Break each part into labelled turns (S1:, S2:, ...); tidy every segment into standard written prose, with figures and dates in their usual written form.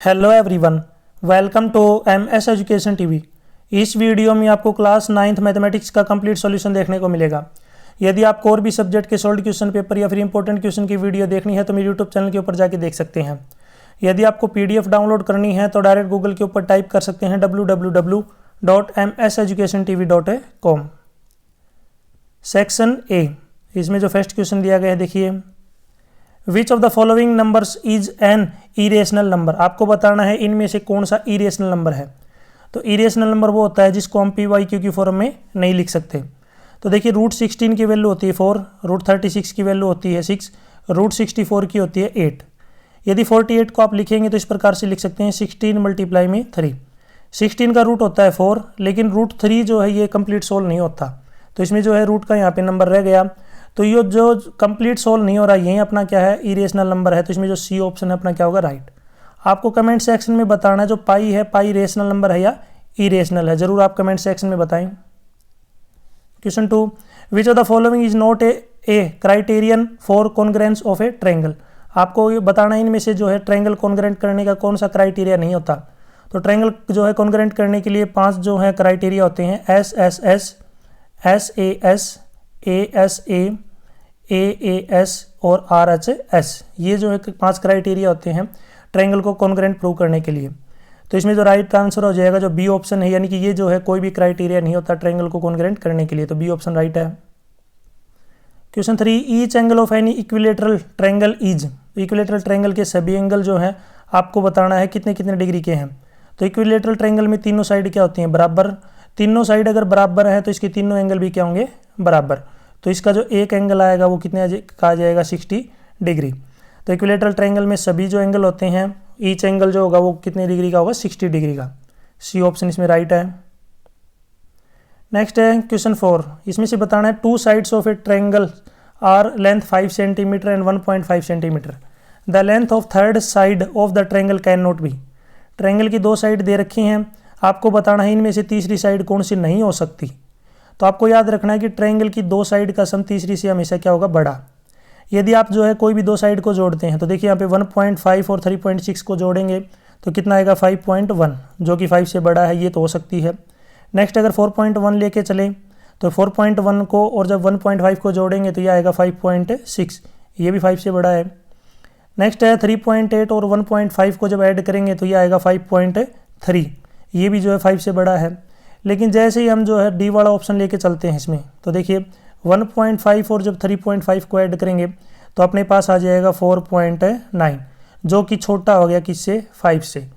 S1: Hello everyone, welcome to MS education TV. इस video में आपको क्लास 9th मैथमेटिक्स का कंप्लीट सॉल्यूशन देखने को मिलेगा। यदि आपको और भी सब्जेक्ट के सॉल्व क्वेश्चन पेपर या फिर इंपॉर्टेंट क्वेश्चन की वीडियो देखनी है तो मेरे यूट्यूब चैनल के ऊपर जाके देख सकते हैं। यदि आपको पीडीएफ डाउनलोड करनी है तो डायरेक्ट गूगल के ऊपर टाइप कर सकते हैं www.mseducationtv.com। सेक्शन ए, इसमें जो फर्स्ट क्वेश्चन दिया गया है देखिए, which of the following numbers is an irrational number. आपको बताना है इनमें से कौन सा इरेशनल नंबर है। तो इरेशनल नंबर वो होता है जिसको हम पी वाई क्यू की फॉर्म में नहीं लिख सकते। तो देखिए √16 की वैल्यू होती है 4, √36 की वैल्यू होती है 6, √64 की होती है 8। यदि 48 को आप लिखेंगे तो इस प्रकार से लिख सकते हैं 16 मल्टीप्लाई में 3। 16 का रूट होता है 4, लेकिन √3 जो है ये कंप्लीट सोल्व नहीं होता, तो इसमें जो है रूट का यहाँ पे नंबर रह गया। तो ये जो कंप्लीट सोल्व नहीं हो रहा यही अपना क्या है, इरेशनल नंबर है। तो इसमें जो सी ऑप्शन है अपना क्या होगा, राइट। आपको कमेंट सेक्शन में बताना है जो पाई है, पाई रेशनल नंबर है या इरेशनल है, जरूर आप कमेंट सेक्शन में बताएं। Question 2, which of the following is not a criterion for congruence of a triangle. आपको ये बताना है इनमें से जो है ट्रायंगल कॉन्ग्रेंट करने का कौन सा क्राइटेरिया नहीं होता। तो ट्रायंगल जो है कॉन्ग्रेंट करने के लिए 5 जो है क्राइटेरिया होते हैं, SSS, SAS, ASA, AAS और RHS। ये जो है 5 क्राइटेरिया होते हैं ट्रायंगल को कॉन्ग्रेंट प्रूव करने के लिए। तो इसमें जो राइट आंसर हो जाएगा जो बी ऑप्शन है, यानी कि ये जो है कोई भी क्राइटेरिया नहीं होता ट्रायंगल को कॉन्ग्रेंट करने के लिए, तो बी ऑप्शन राइट है। Question 3, each angle of any equilateral triangle is. Equilateral triangle के सभी एंगल जो है आपको बताना है कितने कितने डिग्री के हैं। तो इक्विलेटरल ट्रायंगल में तीनों साइड क्या होती हैं, बराबर। तीनों साइड अगर बराबर है तो इसके तीनों एंगल भी क्या होंगे, बराबर। तो इसका जो एक एंगल आएगा वो कितने का आ जाएगा, 60 डिग्री। तो इक्विलेटरल ट्रायंगल में सभी जो एंगल होते हैं, ईच एंगल जो होगा वो कितने डिग्री का होगा, 60 डिग्री का। सी ऑप्शन इसमें राइट है। नेक्स्ट है क्वेश्चन 4, इसमें से बताना है 2 sides of a triangle are length 5 centimetre and 1.5 centimetre. The length of third side of the triangle can not be. Triangle की 2 साइड दे रखी हैं, आपको बताना है इनमें से तीसरी साइड कौन सी नहीं हो सकती। तो आपको याद रखना है कि ट्रायंगल की 2 साइड का सम तीसरी से हमेशा क्या होगा, बड़ा। यदि आप जो है कोई भी 2 साइड को जोड़ते हैं तो देखिए यहाँ पे 1.5 और 3.6 को जोड़ेंगे तो कितना आएगा, 5.1, जो कि 5 से बड़ा है, ये तो हो सकती है। नेक्स्ट अगर 4.1 लेके चले तो 4.1 को और जब 1.5 को जोड़ेंगे तो ये आएगा 5.6, ये भी 5 से बड़ा है। नेक्स्ट है 3.8 और 1.5 को जब ऐड करेंगे तो ये आएगा 5.3, ये भी जो है 5 से बड़ा है। लेकिन जैसे ही हम जो है डी वाला ऑप्शन लेके चलते हैं इसमें, तो देखिए 1.5 और जब 3.5 को ऐड करेंगे तो अपने पास आ जाएगा 4.9, जो कि छोटा हो गया किससे, 5 से।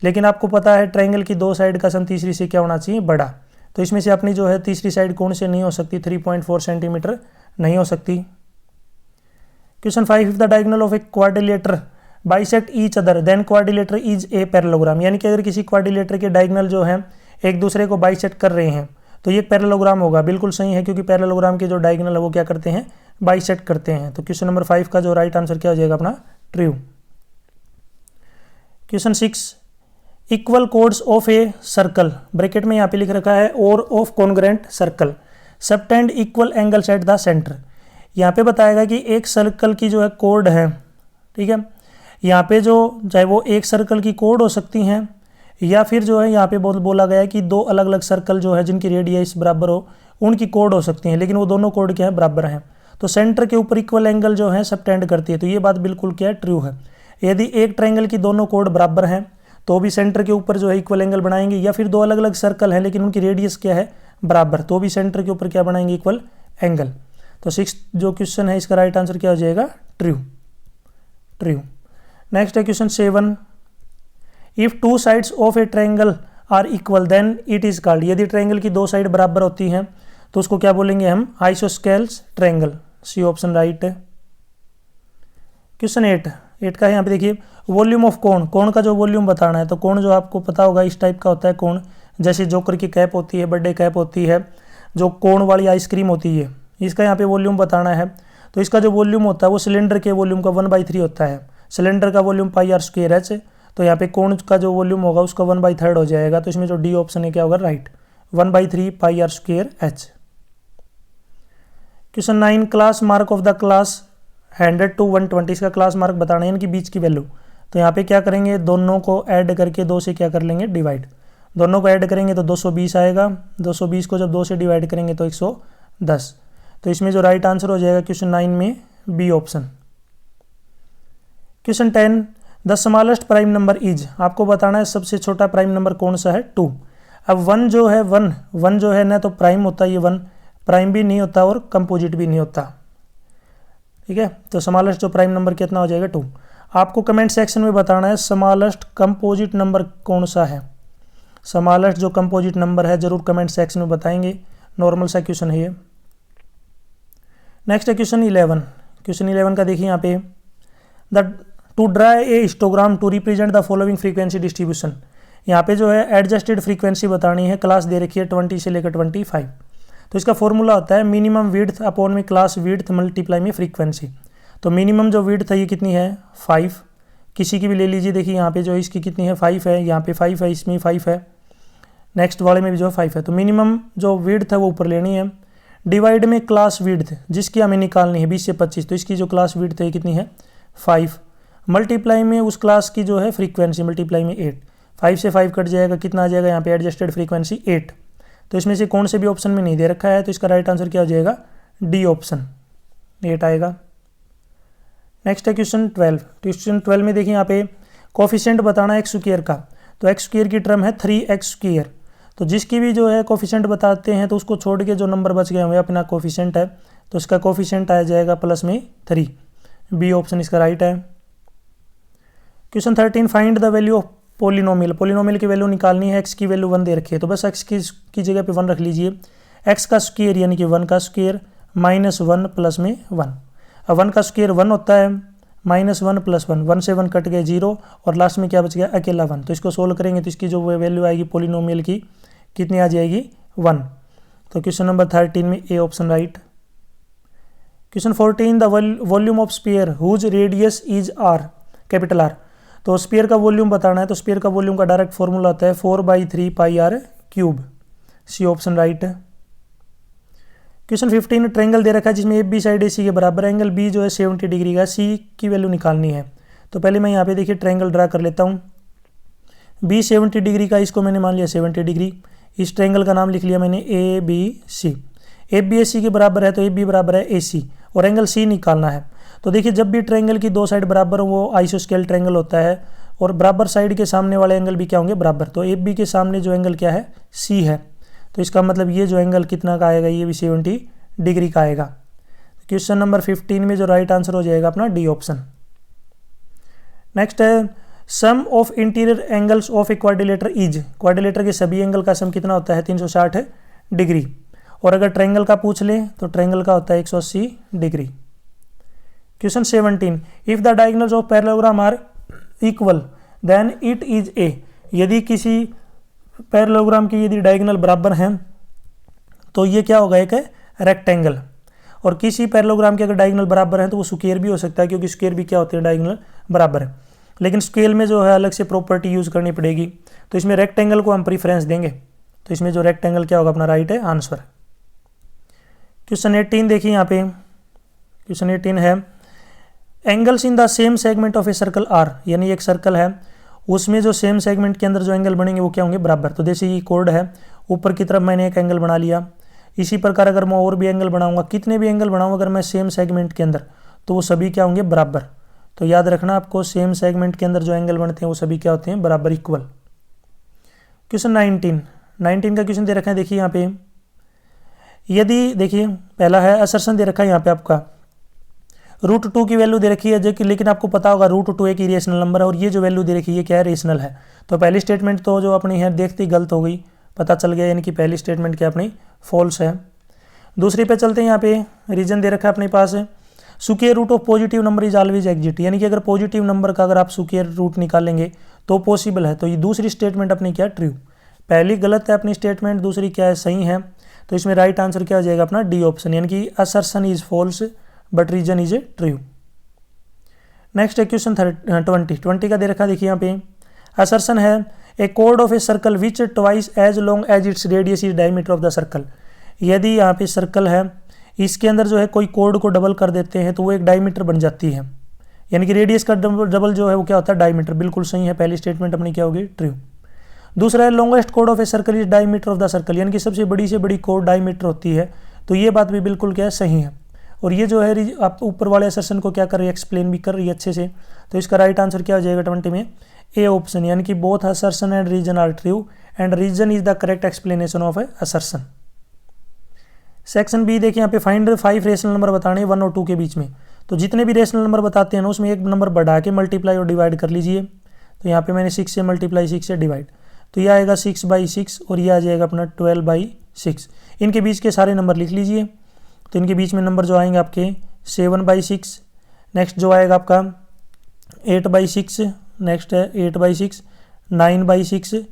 S1: लेकिन आपको पता है ट्रायंगल की 2 साइड का सम तीसरी से क्या होना चाहिए, बड़ा। तो इसमें से अपनी जो है तीसरी साइड कौन से नहीं हो सकती, 3.4 सेंटीमीटर नहीं हो सकती। Question 5, if the diagonal of a quadrilateral bisect each other than quadrilateral is a parallelogram. यानी कि अगर किसी क्वाड्रिलेटर के डायगोनल जो है एक दूसरे को बाइसेक्ट कर रहे हैं तो ये पैरेललोग्राम होगा। बिल्कुल सही है, क्योंकि पैरेललोग्राम के जो डायगोनल है वो क्या करते हैं, बाइसेक्ट करते हैं। तो क्वेश्चन नंबर 5 का जो राइट आंसर क्या हो जाएगा अपना, true. Question 6, equal codes of a circle, bracket में यहाँ पे लिख रखा है और of congruent circle subtend equal angles at the centre. यहाँ पे बताएगा कि एक सर्कल की जो है कोड है, ठीक है। यहाँ पे जो चाहे वो एक सर्कल की कोड हो सकती हैं या फिर जो है यहाँ पे बोला गया है कि 2 अलग अलग सर्कल जो है जिनकी रेडियस बराबर हो उनकी कोड हो सकती हैं, लेकिन वो दोनों कोड क्या है, बराबर हैं। तो सेंटर के ऊपर इक्वल एंगल जो है सबटेंड करती है, तो ये बात बिल्कुल क्या है, ट्रू है। यदि एक ट्रायंगल की दोनों कोड बराबर हैं तो भी सेंटर के ऊपर जो है इक्वल एंगल बनाएंगे, या फिर 2 अलग अलग सर्कल हैं लेकिन उनकी रेडियस क्या है, बराबर, तो भी सेंटर के ऊपर क्या बनाएंगे, इक्वल एंगल। तो 6 जो क्वेश्चन है इसका राइट आंसर क्या हो जाएगा, ट्रू, ट्रू। नेक्स्ट है question 7, if 2 sides of a triangle are equal then it is called. यदि ट्रायंगल की 2 साइड बराबर होती हैं तो उसको क्या बोलेंगे हम, आइसोस्केल्स ट्रायंगल। सी ऑप्शन राइट है। क्वेश्चन 8 का है यहाँ पे देखिए, वॉल्यूम ऑफ कोन, कोन का जो वॉल्यूम बताना है। तो कोन जो आपको पता होगा इस टाइप का होता है कोन, जैसे जोकर की कैप होती है, बर्थडे कैप होती है, जो कोन वाली आइसक्रीम होती है, इसका यहाँ पे वॉल्यूम बताना है। तो इसका जो वॉल्यूम होता है वो सिलेंडर के वॉल्यूम का 1/3 होता है। सिलेंडर का वॉल्यूम πr²h, तो यहाँ पे कोण का जो वॉल्यूम होगा उसका 1/3 हो जाएगा। तो इसमें जो डी ऑप्शन है क्या होगा, right, 1/3 πr²h। Question 9, class mark of the class 100 to 120, इसका क्लास मार्क बताना है, इनकी बीच की वैल्यू। तो यहाँ पे क्या करेंगे, दोनों को ऐड करके 2 से क्या कर लेंगे, डिवाइड। दोनों को ऐड करेंगे तो 220 आएगा, 220 को जब 2 से डिवाइड करेंगे तो 110। तो इसमें जो राइट आंसर हो जाएगा क्वेश्चन 9 में B option. Question 10, the smallest prime number is, आपको बताना है सबसे छोटा प्राइम नंबर कौन सा है, 2। अब 1 जो है, 1 जो है ना तो प्राइम होता है, ये 1 प्राइम भी नहीं होता और कंपोजिट भी नहीं होता, ठीक है। तो स्मॉलेस्ट जो प्राइम नंबर कितना हो जाएगा, 2। आपको कमेंट सेक्शन में बताना है स्मॉलेस्ट कंपोजिट नंबर कौन सा है। स्मॉलेस्ट जो कंपोजिट नंबर है जरूर कमेंट सेक्शन में बताएंगे। नॉर्मल सा क्वेश्चन है ये। नेक्स्ट है क्वेश्चन 11। क्वेश्चन 11 का देखिए यहाँ पे, the to draw a histogram to represent the following frequency distribution. यहाँ पे जो है एडजस्टेड फ्रीक्वेंसी बतानी है, क्लास दे रखी है 20 से लेकर 25। तो इसका फॉर्मूला होता है मिनिमम विड्थ अपॉन में क्लास विड्थ मल्टीप्लाई में फ्रीक्वेंसी। तो मिनिमम जो विड्थ है ये कितनी है, 5। किसी की भी ले लीजिए, देखिए यहाँ पे जो इसकी कितनी है, 5 है, यहाँ पे 5 है, इसमें 5 है, नेक्स्ट वाले में भी जो 5 है। तो मिनिमम जो विड्थ है वो ऊपर लेनी है, डिवाइड में क्लास विड्थ जिसकी हमें निकालनी है 20 से 25, तो इसकी जो क्लास विड्थ है कितनी है, 5, मल्टीप्लाई में उस क्लास की जो है फ्रीक्वेंसी मल्टीप्लाई में 8। 5 से 5 कट जाएगा, कितना आ जाएगा यहाँ पे एडजस्टेड फ्रीक्वेंसी 8। तो इसमें से कौन से भी ऑप्शन में नहीं दे रखा है, तो इसका राइट आंसर क्या हो जाएगा, डी ऑप्शन, 8 आएगा। नेक्स्ट है क्वेश्चन 12। क्वेश्चन 12 में देखिए यहाँ पे कोफिशिएंट बताना है एक्स स्क्वायर का। तो एक्स स्क्वायर की टर्म है 3x स्क्वायर। तो जिसकी भी जो है कोफिशिएंट बताते हैं तो उसको छोड़ के जो नंबर बच गए हुए अपना कोफिशिएंट है, तो इसका कोफिशिएंट आ जाएगा प्लस में 3। बी ऑप्शन इसका राइट है। Question 13, find the value of polynomial. Polynomial की वैल्यू निकालनी है, एक्स की वैल्यू 1 दे रखी है, तो बस एक्स की जगह पे 1 रख लीजिए। एक्स का स्क्वायर यानी कि 1 का स्क्वायर माइनस 1 प्लस में 1। अब 1 का स्क्वायर 1 होता है, माइनस 1 प्लस 1, 1 से 1 कट गए 0 और लास्ट में क्या बच गया, अकेला 1। तो इसको सोल्व करेंगे तो इसकी जो वैल्यू आएगी पोलिनोमियल की कितनी आ जाएगी, 1। तो क्वेश्चन नंबर 13 में A option right. Question 14, the volume of sphere whose radius is R, capital R. तो स्फीयर का वॉल्यूम बताना है, तो स्फीयर का वॉल्यूम का डायरेक्ट फॉर्मूला होता है 4/3 pi r cube. C option right है। क्वेश्चन 15, ट्रायंगल दे रखा है जिसमें ए बी साइड ए सी के बराबर, एंगल बी जो है 70 डिग्री का, सी की वैल्यू निकालनी है। तो पहले मैं यहाँ पे देखिए ट्रायंगल ड्रा कर लेता हूँ। बी 70 डिग्री का, इसको मैंने मान लिया 70 डिग्री। इस ट्रायंगल का नाम लिख लिया मैंने A B C. A B ए सी के बराबर है तो ए बी बराबर है ए सी, और एंगल सी निकालना है। तो देखिए जब भी ट्रायंगल की 2 साइड बराबर हो वो आइसोस्केल ट्रायंगल होता है, और बराबर साइड के सामने वाले एंगल भी क्या होंगे, बराबर। तो ए बी के सामने जो एंगल क्या है, सी है। तो इसका मतलब ये जो एंगल कितना का आएगा, ये भी 70 डिग्री का आएगा। क्वेश्चन नंबर 15 में जो राइट आंसर हो जाएगा अपना डी ऑप्शन। नेक्स्ट है sum of interior angles of a quadrilateral is. Quadrilateral के सभी एंगल का सम कितना होता है, 360 डिग्री। और अगर ट्रायंगल का पूछ ले तो ट्रायंगल का होता है 180 degree. Question 17, if the diagonals of parallelogram are equal then it is a. यदि किसी पैरेललोग्राम की यदि डायगोनल बराबर हैं तो ये क्या होगा, एक रेक्टेंगल। और किसी पैरेललोग्राम के अगर डायगोनल बराबर है तो वो स्क्वायर भी हो सकता है, क्योंकि स्क्वायर भी क्या होते हैं, डायगोनल बराबर है। लेकिन स्केल में जो है अलग से प्रॉपर्टी यूज़ करनी पड़ेगी, तो इसमें रेक्टेंगल को हम प्रीफरेंस देंगे। तो इसमें जो रेक्टेंगल क्या होगा, अपना राइट है आंसर। क्वेश्चन 18 देखिए यहाँ पे, क्वेश्चन 18 है angles in the same segment of a circle are. यानी एक सर्कल है, उसमें जो सेम सेगमेंट के अंदर जो एंगल बनेंगे वो क्या होंगे, बराबर। तो जैसे ये कोड है, ऊपर की तरफ मैंने एक एंगल बना लिया। इसी प्रकार अगर मैं और भी एंगल बनाऊंगा, कितने भी एंगल बनाऊंगा अगर मैं सेम सेगमेंट के अंदर, तो वो सभी क्या होंगे, बराबर। तो याद रखना आपको, सेम सेगमेंट के अंदर जो एंगल बनते हैं वो सभी क्या होते हैं, बराबर, इक्वल। क्वेश्चन 19 का क्वेश्चन दे रखा है, देखिए यहाँ पे। यदि देखिए पहला है असर्शन दे रखा है यहाँ पे आपका, √2 की वैल्यू दे रखी है, जो कि लेकिन आपको पता होगा √2 एक इरेशनल नंबर है, और ये जो वैल्यू दे रखी है ये क्या है, रेशनल है। तो पहली स्टेटमेंट तो जो अपनी है देखते ही गलत हो गई, पता चल गया, यानी कि पहली स्टेटमेंट क्या अपनी फॉल्स है। दूसरी पे चलते हैं, यहाँ पे रीजन दे रखा है अपने पास, square root of positive number is always exist. यानी कि अगर पॉजिटिव नंबर का अगर आप स्क्वायर रूट निकालेंगे तो पॉसिबल है। तो ये दूसरी स्टेटमेंट अपनी क्या, ट्रू। पहली गलत है अपनी स्टेटमेंट, दूसरी क्या है, सही है। तो इसमें राइट आंसर क्या हो जाएगा अपना डी ऑप्शन, यानी कि assertion is false but reason is true. Next है क्वेश्चन 20 का दे रखा, देखिए यहाँ पे असर्शन है ए कोड of a circle which twice as long as its radius is diameter of the circle. यदि यहाँ पे सर्कल है, इसके अंदर जो है कोई कोड को डबल कर देते हैं तो वो एक डायमीटर बन जाती है। यानी कि रेडियस का डबल जो है वो क्या होता है, डायमीटर। बिल्कुल सही है, पहली स्टेटमेंट अपनी क्या होगी, ट्रू। दूसरा है longest code of a circle is diameter of the circle, यानी कि सबसे बड़ी से बड़ी कोड डायमीटर होती है। तो ये बात भी बिल्कुल क्या है, सही है। और ये जो है आप ऊपर वाले असर्शन को क्या कर रही है, एक्सप्लेन भी कर रही है अच्छे से। तो इसका राइट आंसर क्या हो जाएगा 20 में, ए ऑप्शन, यानी कि both assertion and reason are true and reason is the correct explanation of a assertion. Section B देखिए, यहाँ पे फाइंड 5 रेशनल नंबर बताने 1 और 2 के बीच में। तो जितने भी रेशनल नंबर बताते हैं ना, उसमें एक नंबर बढ़ा के मल्टीप्लाई और डिवाइड कर लीजिए। तो यहाँ पे मैंने 6 से मल्टीप्लाई, 6 से डिवाइड, तो ये आएगा 6/6 और ये आ जाएगा अपना 12/6। इनके बीच के सारे नंबर लिख लीजिए। तो इनके बीच में नंबर जो आएंगे आपके 7/6, नेक्स्ट जो आएगा आपका 8/6, नेक्स्ट है 8/6, 9/6,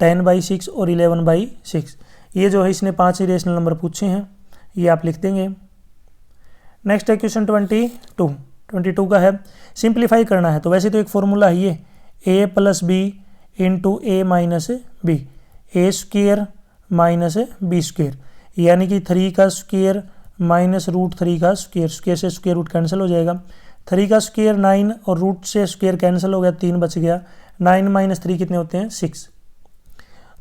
S1: 10/6 और 11/6। ये जो है इसने 5 रेशनल नंबर पूछे हैं, ये आप लिख देंगे। नेक्स्ट है क्वेश्चन 22 का है, सिंप्लीफाई करना है। तो वैसे तो एक फॉर्मूला है ये, a + b into a - b, a square minus b square, यानी कि 3 का स्क्वेयर माइनस √3 का स्क्वेयर, स्क्वेयर से स्क्वेयर रूट कैंसिल हो जाएगा। 3 का स्क्वेयर 9 और रूट से स्क्वेयर कैंसिल हो गया, 3 बच गया। 9 - 3 कितने होते हैं, 6।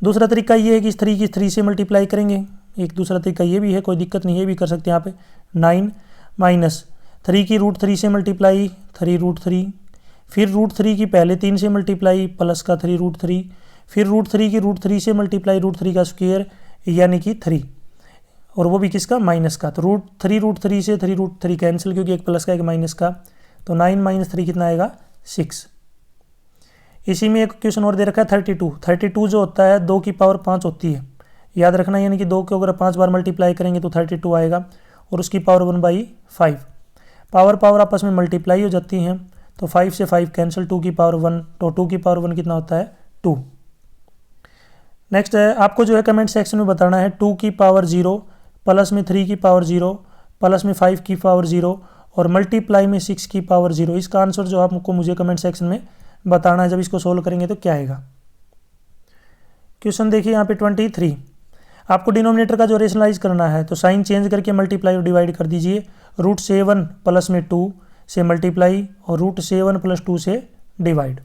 S1: दूसरा तरीका ये है कि 3 की 3 से मल्टीप्लाई करेंगे। एक दूसरा तरीका ये भी है, कोई दिक्कत नहीं है, भी कर सकते हैं यहाँ पे। 9 माइनस 3 की √3 से मल्टीप्लाई, 3√3, फिर √3 की पहले 3 से मल्टीप्लाई प्लस का 3√3, फिर √3 की √3 से मल्टीप्लाई, √3 का स्क्वेयर यानी कि 3, और वो भी किसका, माइनस का। तो √3 से 3√3 कैंसिल, क्योंकि एक प्लस का एक माइनस का। तो 9 - 3 कितना आएगा, 6। इसी में एक क्वेश्चन और दे रखा है 32 जो होता है 2 की पावर 5 होती है, याद रखना। यानी कि 2 को अगर 5 बार मल्टीप्लाई करेंगे तो 32 आएगा, और उसकी पावर 1/5। पावर आपस में मल्टीप्लाई हो जाती हैं, तो 5 से 5 कैंसिल, 2 की पावर 1, तो 2 की पावर 1 कितना होता है, 2। नेक्स्ट है, आपको जो है कमेंट सेक्शन में बताना है 2 की पावर 0 प्लस में 3 की पावर 0 प्लस में 5 की पावर 0 और मल्टीप्लाई में 6 की पावर 0। इसका आंसर जो आपको मुझे कमेंट सेक्शन में बताना है। जब इसको सोल्व करेंगे तो क्या आएगा। क्वेश्चन देखिए यहाँ पे 23, आपको डिनोमिनेटर का जो रेशनलाइज करना है, तो साइन चेंज करके मल्टीप्लाई और डिवाइड कर दीजिए। √7 प्लस में 2 से मल्टीप्लाई और √7 + 2 से डिवाइड।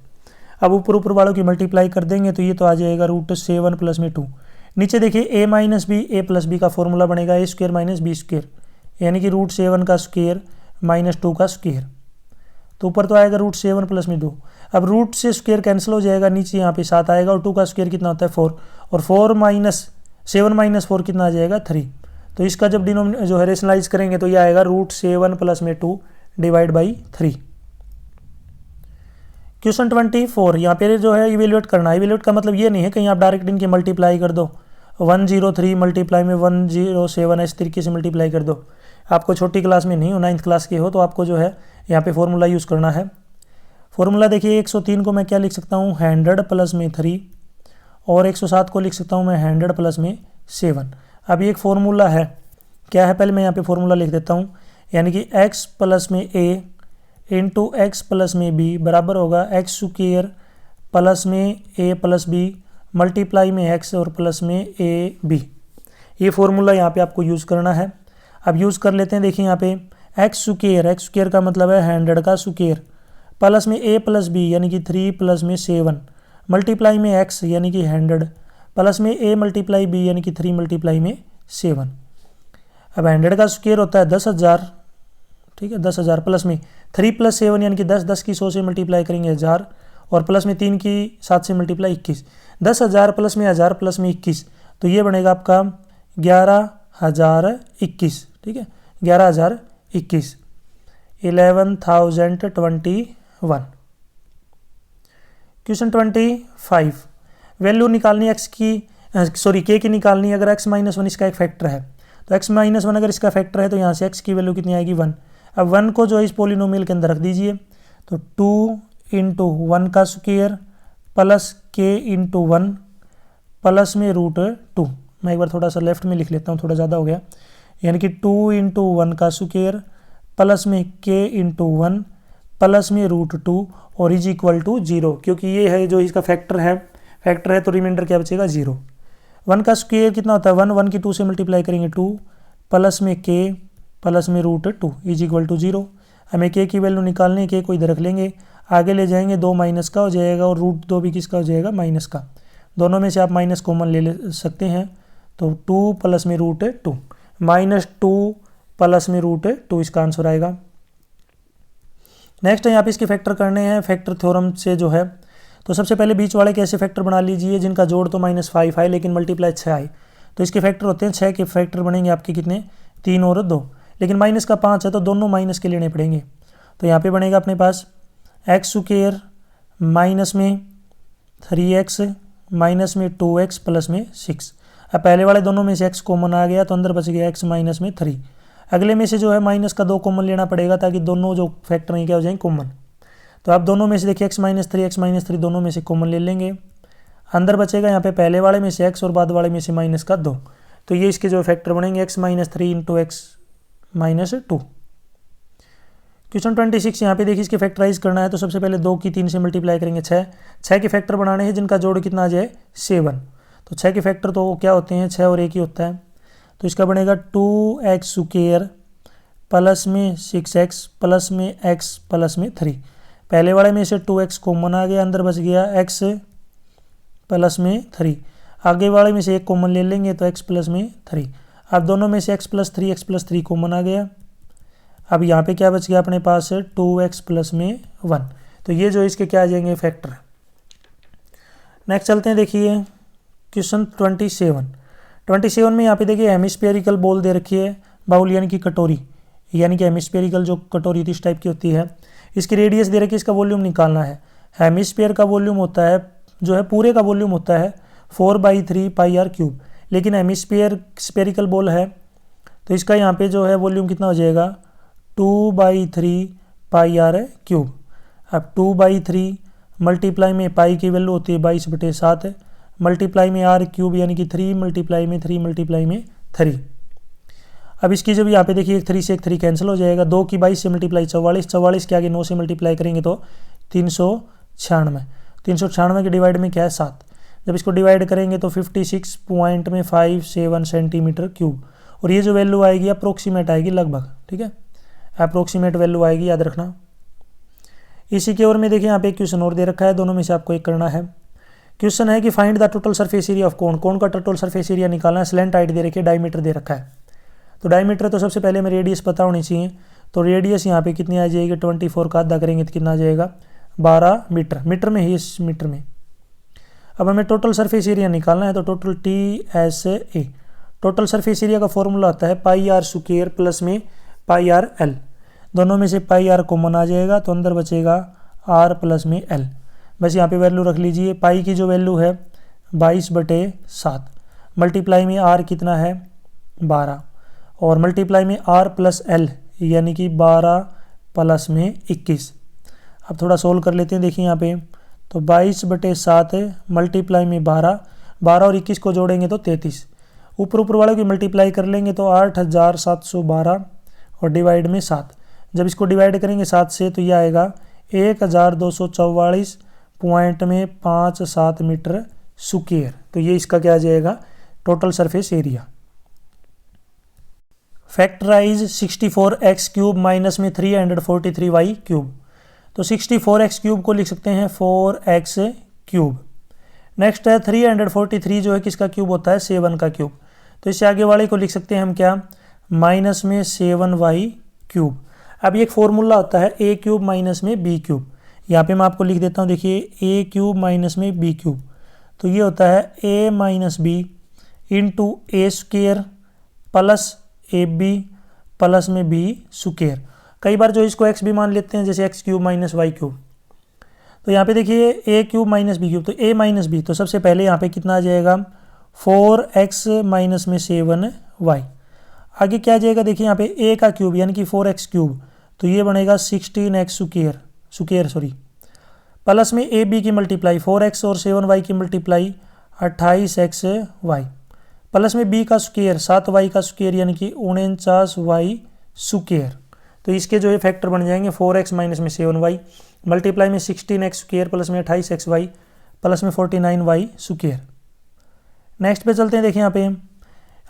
S1: अब ऊपर वालों की मल्टीप्लाई कर देंगे तो ये तो आ जाएगा √7 प्लस में 2। नीचे देखिए a - b, a + b का फॉर्मूला बनेगा a square minus b square, यानी कि √7 का स्क्वेयर माइनस 2 का स्क्वेयर। तो ऊपर तो आएगा √7 प्लस में 2। अब रूट से स्क्वेयर कैंसिल हो जाएगा, नीचे यहाँ पे 7 आएगा, और 2 का स्क्वेयर कितना होता है, 4, और 7 - 4 कितना आ जाएगा, 3। तो इसका जब जो है रेशनलाइज करेंगे तो ये आएगा √7 प्लस में 2 डिवाइड बाई 3। क्वेश्चन 24, यहाँ पे जो है इवेल्युएट करना है। इवेल्युएट का मतलब ये नहीं है कहीं आप डायरेक्ट इनकी मल्टीप्लाई कर दो, 103 मल्टीप्लाई में 107, इस तरीके से मल्टीप्लाई कर दो। आपको छोटी क्लास में नहीं हो, 9th क्लास के हो, तो आपको जो है यहाँ पे फॉर्मूला यूज़ करना है। फॉर्मूला देखिए 103 को मैं क्या लिख सकता हूँ, 100 प्लस में 3, और 107 को लिख सकता हूँ मैं 100 प्लस में 7। अब ये एक फॉर्मूला है, क्या है, पहले मैं यहाँ पे फॉर्मूला लिख देता हूँ, यानी कि x प्लस में a इंटू एक्स प्लस में b बराबर होगा x स्क्वेयर प्लस में a प्लस b मल्टीप्लाई में x और प्लस में a b। ये फॉर्मूला यहाँ पे आपको यूज़ करना है। अब यूज़ कर लेते हैं, देखिए यहाँ पे एक्स स्क्वेयर का मतलब है 100 का स्क्वेयर, प्लस में a प्लस b यानी कि 3 प्लस में 7 मल्टीप्लाई में x यानी कि 100 प्लस में a मल्टीप्लाई b यानी कि 3 मल्टीप्लाई में 7। अब 100 का स्क्वेयर होता है 10,000, ठीक है, 10,000 प्लस में 3 + 7 यानी कि 10 की 100 से मल्टीप्लाई करेंगे 1000, और प्लस में 3 की 7 से मल्टीप्लाई 21। 10,000 प्लस में 1000 प्लस में 21, तो ये बनेगा आपका 11,021, ठीक है, 11,021, 11,021। क्वेश्चन 25, वैल्यू निकालनी x की k की निकालनी, अगर x - 1 इसका एक फैक्टर है, तो x - 1 अगर इसका फैक्टर है तो यहाँ से x की वैल्यू कितनी आएगी, 1। अब 1 को जो है इस पोलिनोमियल के अंदर रख दीजिए, तो 2 × 1 का स्क्वेयर प्लस k × 1 प्लस में √2। मैं एक बार थोड़ा सा लेफ्ट में लिख लेता हूँ, थोड़ा ज़्यादा हो गया, यानी कि 2 × 1 का स्क्वेयर प्लस में k × 1 प्लस में √2 और इज इक्वल टू 0, क्योंकि ये है जो इसका फैक्टर है तो रिमाइंडर क्या बचेगा, 0। 1 का स्क्वेयर कितना होता है, 1 की 2 से मल्टीप्लाई करेंगे 2 प्लस में k प्लस में √2 इज इक्वल टू 0। हमें k की वैल्यू निकालनी है, k को इधर रख लेंगे, आगे ले जाएंगे 2 माइनस का हो जाएगा और √2 भी किसका हो जाएगा, माइनस का। दोनों में से आप माइनस कॉमन ले सकते हैं, तो 2 प्लस में √2 -2 प्लस में √2 इसका आंसर आएगा। नेक्स्ट यहाँ पे इसके फैक्टर करने हैं फैक्टर थ्योरम से जो है। तो सबसे पहले बीच वाले कैसे फैक्टर बना लीजिए जिनका जोड़ तो -5 आए लेकिन मल्टीप्लाई 6 आए, तो इसके फैक्टर होते हैं 6 के फैक्टर बनेंगे आपके कितने, 3 और 2, लेकिन माइनस का 5 है तो दोनों माइनस के लेने पड़ेंगे। तो यहाँ पे बनेगा अपने पास x² माइनस में 3x माइनस में 2x प्लस में 6। अब पहले वाले दोनों में से x कॉमन आ गया तो अंदर बच गया x माइनस में 3। अगले में से जो है माइनस का 2 कॉमन लेना पड़ेगा ताकि दोनों जो फैक्टर हैं क्या हो जाएंगे, कॉमन। तो आप दोनों में से देखिए x माइनस 3 दोनों में से कॉमन ले लेंगे, अंदर बचेगा यहाँ पे पहले वाले में से x और बाद वाले में से माइनस का 2। तो ये इसके जो फैक्टर बनेंगे x minus 3 into x minus 2। Question 26 यहाँ पे देखिए इसके फैक्टराइज करना है, तो सबसे पहले 2 की 3 से मल्टीप्लाई करेंगे 6 के फैक्टर बनाने हैं जिनका जोड़ कितना आ जाए 7। तो 6 के फैक्टर तो क्या होते हैं, 6 और 1 ही होता है। तो इसका बनेगा 2x² प्लस में 6x प्लस में x प्लस में 3। पहले वाले में से 2x कॉमन आ गया, अंदर बच गया x प्लस में 3। आगे वाले में से 1 कॉमन ले लेंगे तो x प्लस में 3। अब दोनों में से x प्लस 3 कॉमन आ गया। अब यहाँ पे क्या बच गया अपने पास 2x प्लस में 1। तो ये जो इसके क्या आ जाएंगे फैक्टर। नेक्स्ट चलते हैं, देखिए क्वेश्चन 27 में यहाँ पे देखिए हेमिस्फेरिकल बॉल दे रखी है, बाउल यानी कि कटोरी, यानी कि हेमिस्फेरिकल जो कटोरी इस टाइप की होती है, इसकी रेडियस दे रखी है, इसका वॉल्यूम निकालना है। हेमिस्फेयर का वॉल्यूम होता है जो है पूरे का वॉल्यूम होता है 4/3 πr³, लेकिन हेमिस्फेयर स्फेरिकल बॉल है तो इसका यहाँ पे जो है वॉल्यूम कितना हो जाएगा 2/3 πr³। अब 2/3 मल्टीप्लाई में पाई की वैल्यू होती है 22/7 मल्टीप्लाई में r³ यानी कि 3 मल्टीप्लाई में 3 मल्टीप्लाई में 3। अब इसकी जब यहाँ पे देखिए 3 से 3 कैंसिल हो जाएगा, 2 की 22 से मल्टीप्लाई 44 के आगे 9 से मल्टीप्लाई करेंगे तो 396 के डिवाइड में क्या है 7। जब इसको डिवाइड करेंगे तो 56.57 सेंटीमीटर क्यूब, और ये जो वैल्यू आएगी अप्रोक्सीमेट आएगी लगभग, ठीक है, अप्रोक्सीमेट वैल्यू आएगी, याद रखना। इसी के ओर में देखिए यहाँ पे एक क्वेश्चन और दे रखा है, दोनों में से आपको एक करना है। क्वेश्चन है कि find the total surface area of cone का टोटल सरफेस एरिया निकालना है। स्लैंट हाइट दे रखी है, डायमीटर दे रखा है। तो डायमीटर तो सबसे पहले हमें रेडियस पता होनी चाहिए, तो रेडियस यहाँ पे कितनी आ जाएगी 24 का आधा करेंगे तो कितना आ जाएगा 12 मीटर, मीटर में ही इस मीटर में। अब हमें टोटल सरफेस एरिया निकालना है, तो total TSA, total surface area का फॉर्मूला आता है πr² प्लस में πrl, दोनों में से πr कॉमन आ जाएगा तो अंदर बचेगा r प्लस में l। बस यहाँ पे वैल्यू रख लीजिए, पाई की जो वैल्यू है 22/7 मल्टीप्लाई में r कितना है 12 और मल्टीप्लाई में r प्लस l यानी कि 12 प्लस में 21। अब थोड़ा सोल्व कर लेते हैं, देखिए यहाँ पे तो 22/7 मल्टीप्लाई में 12 और 21 को जोड़ेंगे तो 33, ऊपर वाले की मल्टीप्लाई कर लेंगे तो 8712 और डिवाइड में 7। जब इसको डिवाइड करेंगे 7 से तो यह आएगा 1244.57 मीटर स्क्वायर। तो ये इसका क्या आ जाएगा total surface area. Factorise 64x³ minus में 343y³, तो 64x³ को लिख सकते हैं 4x³। नेक्स्ट है 343 जो है किसका क्यूब होता है 7 का क्यूब, तो इससे आगे वाले को लिख सकते हैं हम क्या माइनस में 7y³। अब ये एक फॉर्मूला होता है a³ माइनस में b³, यहाँ पे मैं आपको लिख देता हूँ, देखिए a³ माइनस में b³, तो ये होता है a minus B into a² plus ab plus में b²। कई बार जो इसको x भी मान लेते हैं, जैसे x³ माइनस y³। तो यहाँ पे देखिए a³ माइनस b³, तो a माइनस b, तो सबसे पहले यहाँ पे कितना आ जाएगा 4x माइनस में 7y। आगे क्या आ जाएगा, देखिए यहाँ पे a का क्यूब यानी कि 4x³, तो ये बनेगा 16x² प्लस में ab की मल्टीप्लाई 4x और 7y की मल्टीप्लाई 28xy प्लस में b का स्क्वायर 7y का स्क्वायर यानी कि 49y²। तो इसके जो है फैक्टर बन जाएंगे 4x माइनस में 7y मल्टीप्लाई में 16x² प्लस में 28xy प्लस में 49y²। नेक्स्ट पे चलते हैं, देखिए यहाँ पे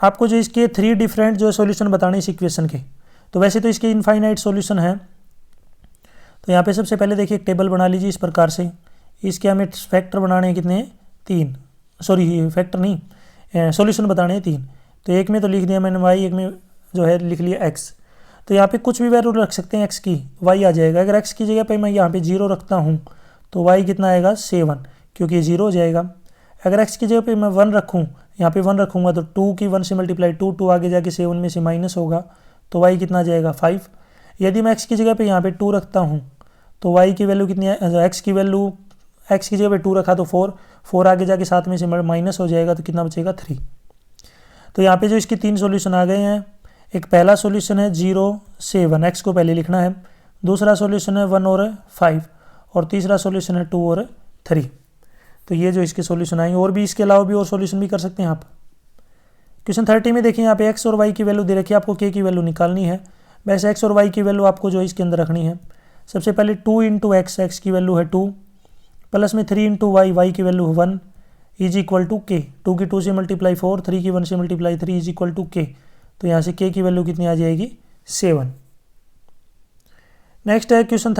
S1: आपको जो इसके 3 डिफरेंट जो सॉल्यूशन बताने इस इक्वेशन के, तो वैसे तो इसके इनफाइनाइट सॉल्यूशन है, तो यहाँ पे सबसे पहले देखिए एक टेबल बना लीजिए इस प्रकार से। इसके हमें फैक्टर बनाने हैं कितने, 3, सॉरी फैक्टर नहीं, सॉल्यूशन बताने हैं 3। तो एक में तो लिख दिया मैंने y, एक में जो है लिख लिया x। तो यहाँ पे कुछ भी वैल्यू रख सकते हैं x की, y आ जाएगा। अगर x की जगह पे मैं यहाँ पे 0 रखता हूँ तो y कितना आएगा 7, क्योंकि ये 0 हो जाएगा। अगर x की जगह पे मैं 1 रखूँ, यहाँ पे 1 रखूँगा तो 2 की 1 से मल्टीप्लाई 2 आगे जाके 7 में से माइनस होगा तो y कितना आ जाएगा 5। यदि मैं x की जगह पे यहाँ पे 2 रखता हूँ तो y की वैल्यू कितनी है, x की वैल्यू x की जगह पे 2 रखा तो 4 आगे जाके 7 में से माइनस हो जाएगा तो कितना बचेगा 3। तो यहाँ पे जो इसके 3 सॉल्यूशन आ गए हैं, एक पहला सॉल्यूशन है 0, 7, x को पहले लिखना है। दूसरा सॉल्यूशन है 1 और 5, और तीसरा सॉल्यूशन है 2 और 3। तो ये जो इसके सॉल्यूशन आएंगे, और भी इसके अलावा भी और सॉल्यूशन भी कर सकते हैं आप। क्वेश्चन 30 में देखिए यहाँ पे x और y की वैल्यू दे रखी है, आपको k की वैल्यू निकालनी है। वैसे x और y की वैल्यू आपको जो इसके अंदर रखनी है, सबसे पहले 2 इंटू x की वैल्यू है 2, प्लस में 3 इंटू y की value 1 is equal to k। 2 की 2 से मल्टीप्लाई 4, 3 की 1 से multiply 3 is equal to k। तो यहाँ से k की वैल्यू कितनी आ जाएगी 7। नेक्स्ट है क्वेश्चन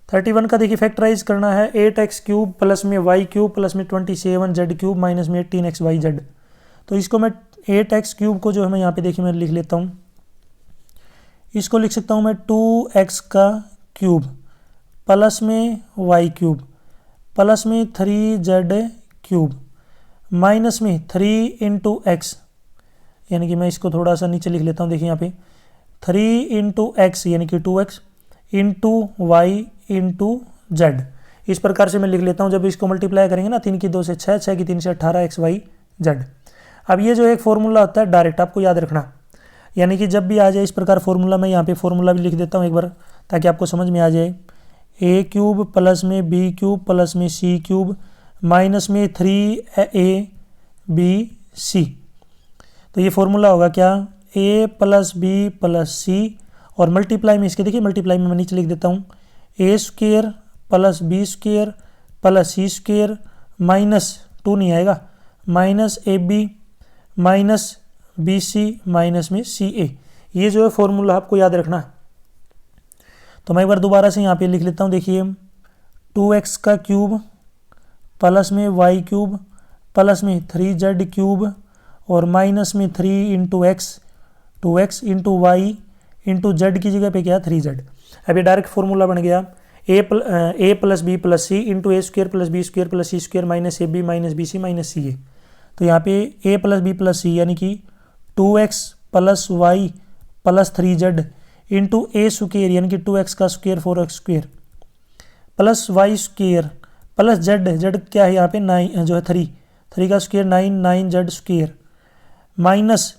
S1: 31 का देखिए फैक्टराइज करना है। 8x क्यूब प्लस में y क्यूब प्लस में 27z क्यूब माइनस में 18xyz। तो इसको मैं 8x क्यूब को जो है मैं यहाँ पे देखिए मैं लिख लेता हूँ, इसको लिख सकता हूँ मैं 2x का क्यूब प्लस में y क्यूब प्लस में 3z क्यूब माइनस में 3 इंटू एक्स, यानी कि मैं इसको थोड़ा सा नीचे लिख लेता हूँ। देखिए यहाँ पे 3 इंटू एक्स यानी कि 2x into Y into Z, इस प्रकार से मैं लिख लेता हूँ। जब इसको मल्टीप्लाई करेंगे ना, 3 की 2 से 6, 6 की 3 से 18 xyz। अब ये जो एक फॉर्मूला होता है डायरेक्ट आपको याद रखना, यानी कि जब भी आ जाए इस प्रकार फॉर्मूला, मैं यहाँ पे फॉर्मूला भी लिख देता हूँ एक बार ताकि आपको समझ में आ जाए। a क्यूब प्लस में b क्यूब प्लस में c क्यूब माइनस में 3ab तो ये फॉर्मूला होगा क्या, a प्लस बी प्लस सी, और मल्टीप्लाई में इसके देखिए मल्टीप्लाई में मैं नीचे लिख देता हूँ a square plus B square plus C square minus 2 नहीं आएगा, minus ab minus B C minus में सी ए। ये जो है फॉर्मूला आपको याद रखना है। तो मैं एक बार दोबारा से यहाँ पे लिख लेता हूँ। देखिए 2x का क्यूब प्लस में y क्यूब प्लस में 3z क्यूब और माइनस में 3 into X, 2x into Y into Z की जगह पे क्या 3z। अब ये डायरेक्ट फॉर्मूला बन गया a plus B plus C into A square plus B square plus C square minus A B minus B C minus C A. तो यहाँ पे a plus B plus C यानी कि 2x plus Y plus 3z into A square यानी कि 2x का square 4x square plus Y square plus Z क्या है यहाँ पे 9 जो है 3 का square 9 z square minus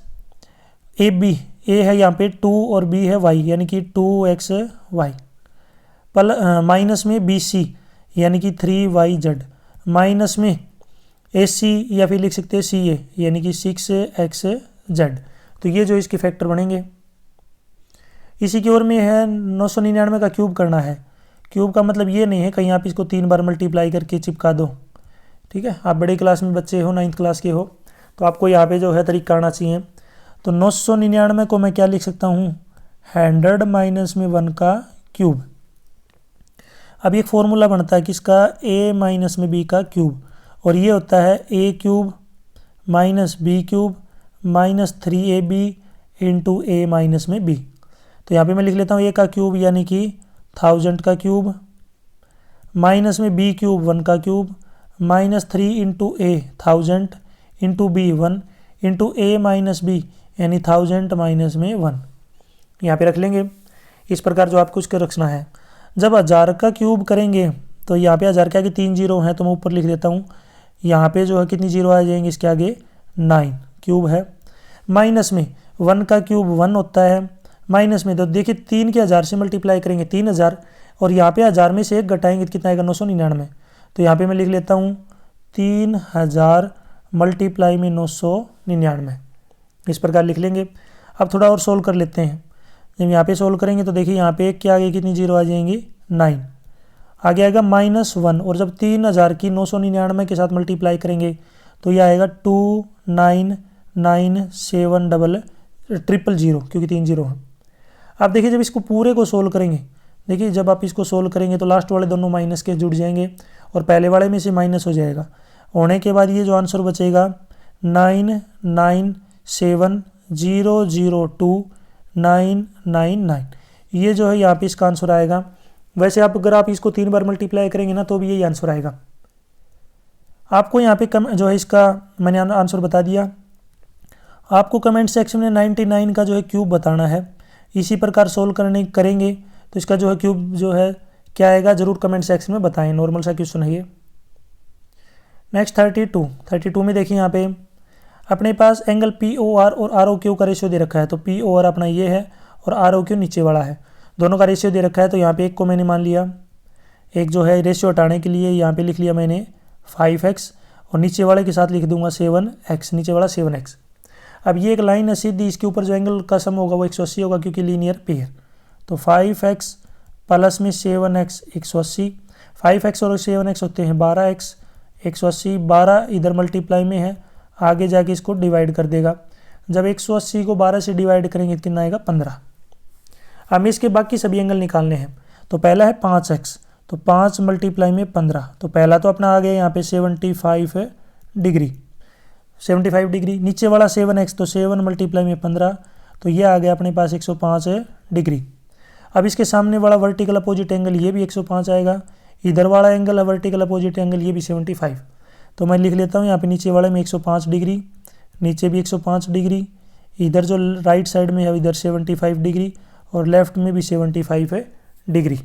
S1: A B, ए है यहाँ पे 2 और b है y यानी कि 2xy माइनस में बी सी यानी कि 3yz माइनस में ए सी या फिर लिख सकते हैं सी ए यानी कि 6xz। तो ये जो इसके फैक्टर बनेंगे। इसी की ओर में है 999 का क्यूब करना है। क्यूब का मतलब ये नहीं है कहीं आप इसको 3 बार मल्टीप्लाई करके चिपका दो, ठीक है। आप बड़े क्लास में बच्चे हो, 9th क्लास के हो, तो आपको यहाँ पे जो है तरीका आना चाहिए। तो 999 को मैं क्या लिख सकता हूँ 100 माइनस में 1 का क्यूब। अब एक फॉर्मूला बनता है किसका, a माइनस में b का क्यूब, और ये होता है a cube minus B cube minus 3ab into A minus में b। तो यहाँ पे मैं लिख लेता हूँ a का क्यूब यानी कि 1000 का क्यूब माइनस में b क्यूब 1 का cube minus 3 into A 1000 into B 1 into A minus B यानी 1000 माइनस में 1 यहाँ पे रख लेंगे। इस प्रकार जो आपको उसका रखना है। जब 1000 का क्यूब करेंगे तो यहाँ पे 1000 के आगे 3 जीरो हैं तो मैं ऊपर लिख देता हूँ। यहाँ पे जो है कितनी जीरो आ जाएंगे इसके आगे 9 क्यूब है, माइनस में 1 का क्यूब 1 होता है, माइनस में तो देखिए 3 के 1000 से मल्टीप्लाई करेंगे 3000 और यहाँ पे 1000 में से 1 घटाएंगे तो कितना आएगा 999। तो यहाँ पे मैं लिख लेता हूँ 3000 मल्टीप्लाई में 999, इस प्रकार लिख लेंगे। अब थोड़ा और सोल्व कर लेते हैं। जब यहाँ पे सोल्व करेंगे तो देखिए यहाँ पे 1 के आगे कितनी जीरो आ जाएंगी 9, आगे आएगा -1 और जब 3000 की 999 के साथ मल्टीप्लाई करेंगे तो ये आएगा 2997000 क्योंकि 3 जीरो है। अब देखिए जब इसको पूरे को सोल्व करेंगे देखिए जब आप इसको सोल्व करेंगे तो लास्ट वाले दोनों माइनस के जुड़ जाएंगे और पहले वाले में से माइनस हो जाएगा। होने के बाद ये जो आंसर बचेगा 997002,999, ये जो है यहाँ पे इसका आंसर आएगा। वैसे आप अगर आप इसको 3 बार मल्टीप्लाई करेंगे ना तो भी यही आंसर आएगा। आपको यहाँ पे जो है इसका मैंने आंसर बता दिया। आपको कमेंट सेक्शन में 99 का जो है क्यूब बताना है। इसी प्रकार सोल्व करेंगे तो इसका जो है क्यूब जो है क्या आएगा, जरूर कमेंट सेक्शन में बताएं। नॉर्मल सा क्वेश्चन है ये। नेक्स्ट 32 में देखिए यहाँ पे अपने पास एंगल POR और ROQ का रेशियो दे रखा है। तो POR अपना ये है और ROQ नीचे वाला है, दोनों का रेशियो दे रखा है। तो यहाँ पे एक को मैंने मान लिया, एक जो है रेशियो हटाने के लिए यहाँ पे लिख लिया मैंने 5x और नीचे वाले के साथ लिख दूंगा 7x, नीचे वाला 7x। अब ये एक लाइन है सीधी, इसके ऊपर जो एंगल का सम होगा वो 180 होगा क्योंकि लीनियर पेयर। तो 5x प्लस में 7x 180, 5x और 7x होते हैं 12x, 180 12 इधर मल्टीप्लाई में है, आगे जाके इसको डिवाइड कर देगा। जब 180 को 12 से डिवाइड करेंगे तो कितना आएगा 15। अब इसके बाकी सभी एंगल निकालने हैं। तो पहला है 5x, तो 5 मल्टीप्लाई में 15, तो पहला तो अपना आ गया यहाँ पे 75 डिग्री, 75 डिग्री। नीचे वाला 7x, तो 7 मल्टीप्लाई में 15, तो ये आ गया अपने पास 105 डिग्री। अब इसके सामने वाला वर्टिकल अपोजिट एंगल ये भी 105 आएगा, इधर वाला एंगल है वर्टिकल अपोजिट एंगल ये भी 75। तो मैं लिख लेता हूँ यहाँ पे नीचे वाले में 105 डिग्री, नीचे भी 105 डिग्री, इधर जो राइट साइड में है इधर 75 डिग्री और लेफ्ट में भी 75 डिग्री।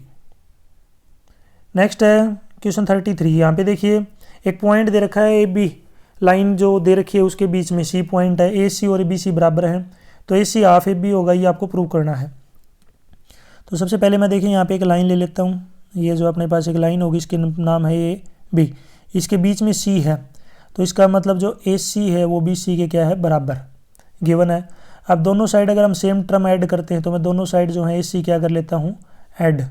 S1: नेक्स्ट है क्वेश्चन 33। यहाँ पे देखिए एक पॉइंट दे रखा है AB लाइन जो दे रखी है उसके बीच में C पॉइंट है, AC और BC बराबर है, तो AC हाफ AB होगा, ये आपको प्रूव करना है। तो सबसे पहले मैं देखिए यहाँ पे एक लाइन ले लेता हूँ। ये जो अपने पास एक लाइन होगी इसके नाम है AB, इसके बीच में C है, तो इसका मतलब जो AC है वो BC के क्या है बराबर गिवन है। अब दोनों साइड अगर हम सेम टर्म ऐड करते हैं तो मैं दोनों साइड जो है AC क्या कर लेता हूँ ऐड,